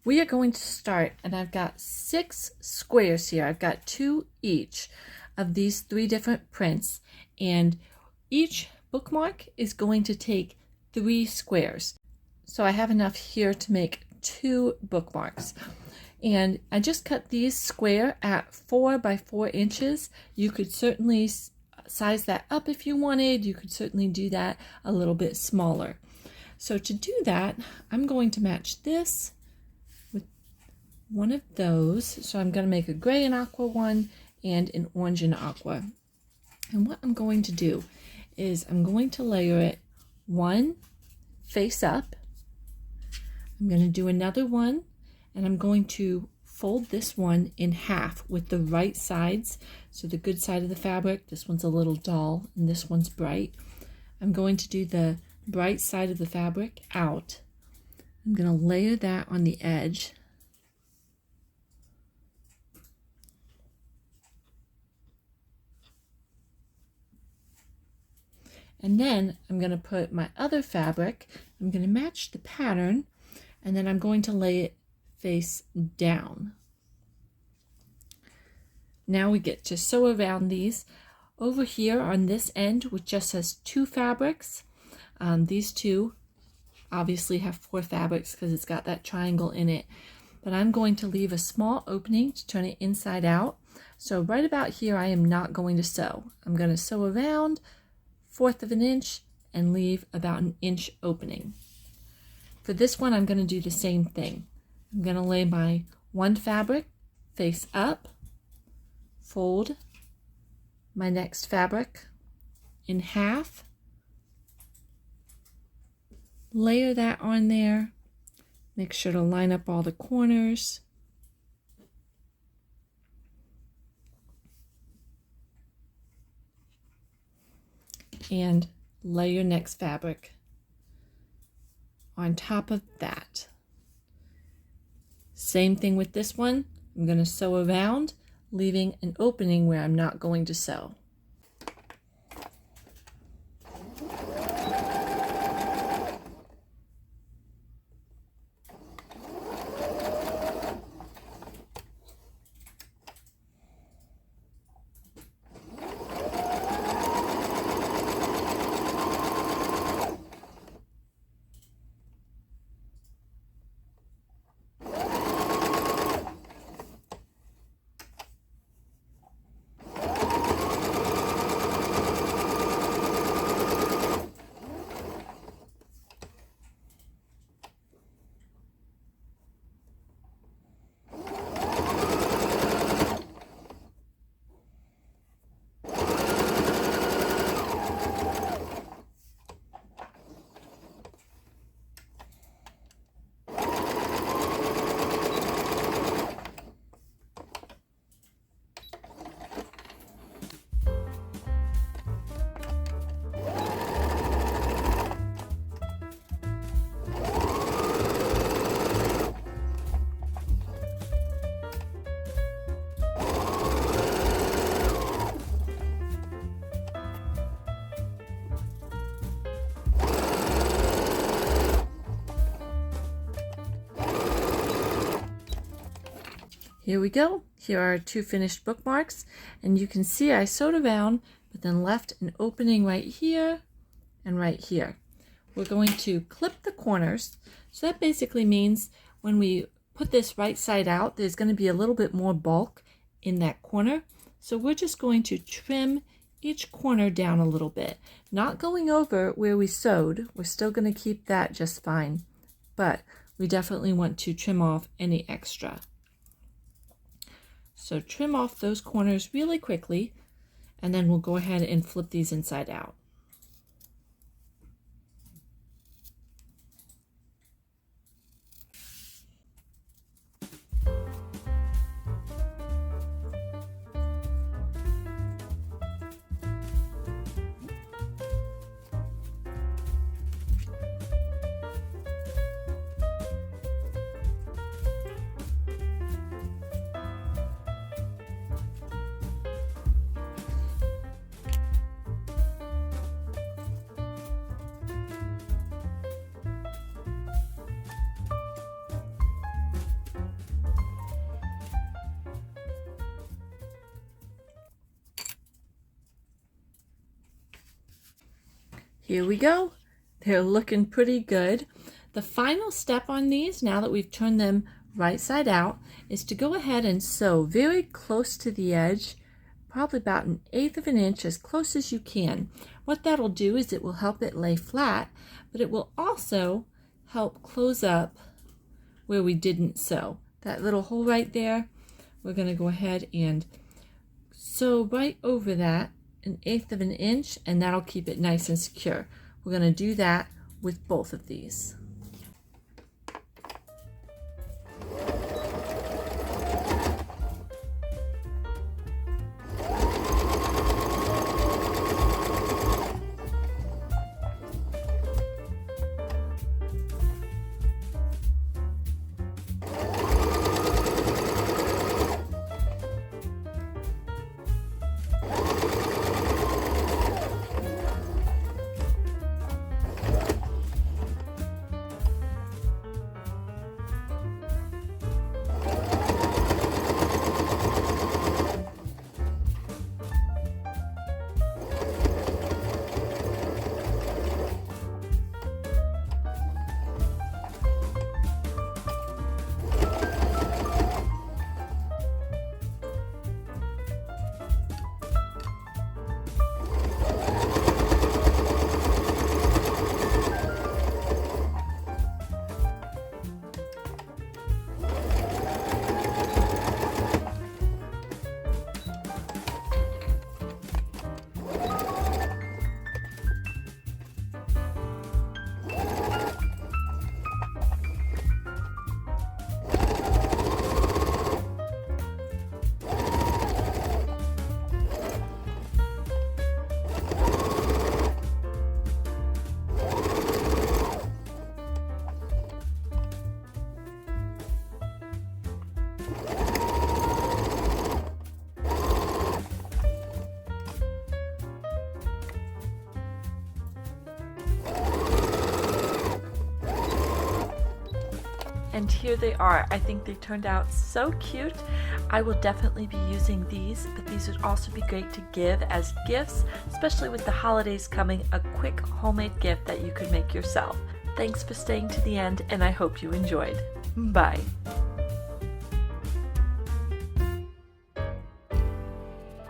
We are going to start, and I've got 6 squares here. I've got 2 each of these 3 different prints, and each bookmark is going to take 3 squares. So I have enough here to make 2 bookmarks. And I just cut these square at 4 by 4 inches. You could certainly size that up if you wanted. You could certainly do that a little bit smaller. So to do that, I'm going to match this with one of those. So I'm going to make a gray and aqua one and an orange and aqua. And what I'm going to do is I'm going to layer it one face up. I'm going to do another one, and I'm going to fold this one in half with the right sides. So the good side of the fabric, this one's a little dull and this one's bright. I'm going to do the bright side of the fabric out. I'm going to layer that on the edge. And then I'm going to put my other fabric, I'm going to match the pattern, and then I'm going to lay it face down. Now we get to sew around these. Over here on this end, which just has 2 fabrics, these 2 obviously have 4 fabrics because it's got that triangle in it, but I'm going to leave a small opening to turn it inside out. So right about here I am not going to sew. I'm going to sew around 1/4 of an inch and leave about an inch opening. For this one, I'm going to do the same thing. I'm going to lay my one fabric face up, fold my next fabric in half, layer that on there, make sure to line up all the corners, and lay your next fabric on top of that. Same thing with this one. I'm going to sew around, leaving an opening where I'm not going to sew. Here we go. Here are 2 finished bookmarks, and you can see I sewed around but then left an opening right here and right here. We're going to clip the corners. So that basically means when we put this right side out, there's going to be a little bit more bulk in that corner. So we're just going to trim each corner down a little bit, not going over where we sewed. We're still going to keep that just fine, but we definitely want to trim off any extra. So trim off those corners really quickly, and then we'll go ahead and flip these inside out. here we go. They're looking pretty good. The final step on these, now that we've turned them right side out, is to go ahead and sew very close to the edge, probably about 1/8 of an inch, as close as you can. What that'll do is it will help it lay flat, but it will also help close up where we didn't sew. That little hole right there, we're going to go ahead and sew right over that 1/8 of an inch, and that'll keep it nice and secure. We're going to do that with both of these. And here they are. I think they turned out so cute. I will definitely be using these, but these would also be great to give as gifts, especially with the holidays coming, a quick homemade gift that you could make yourself. Thanks for staying to the end, and I hope you enjoyed. Bye.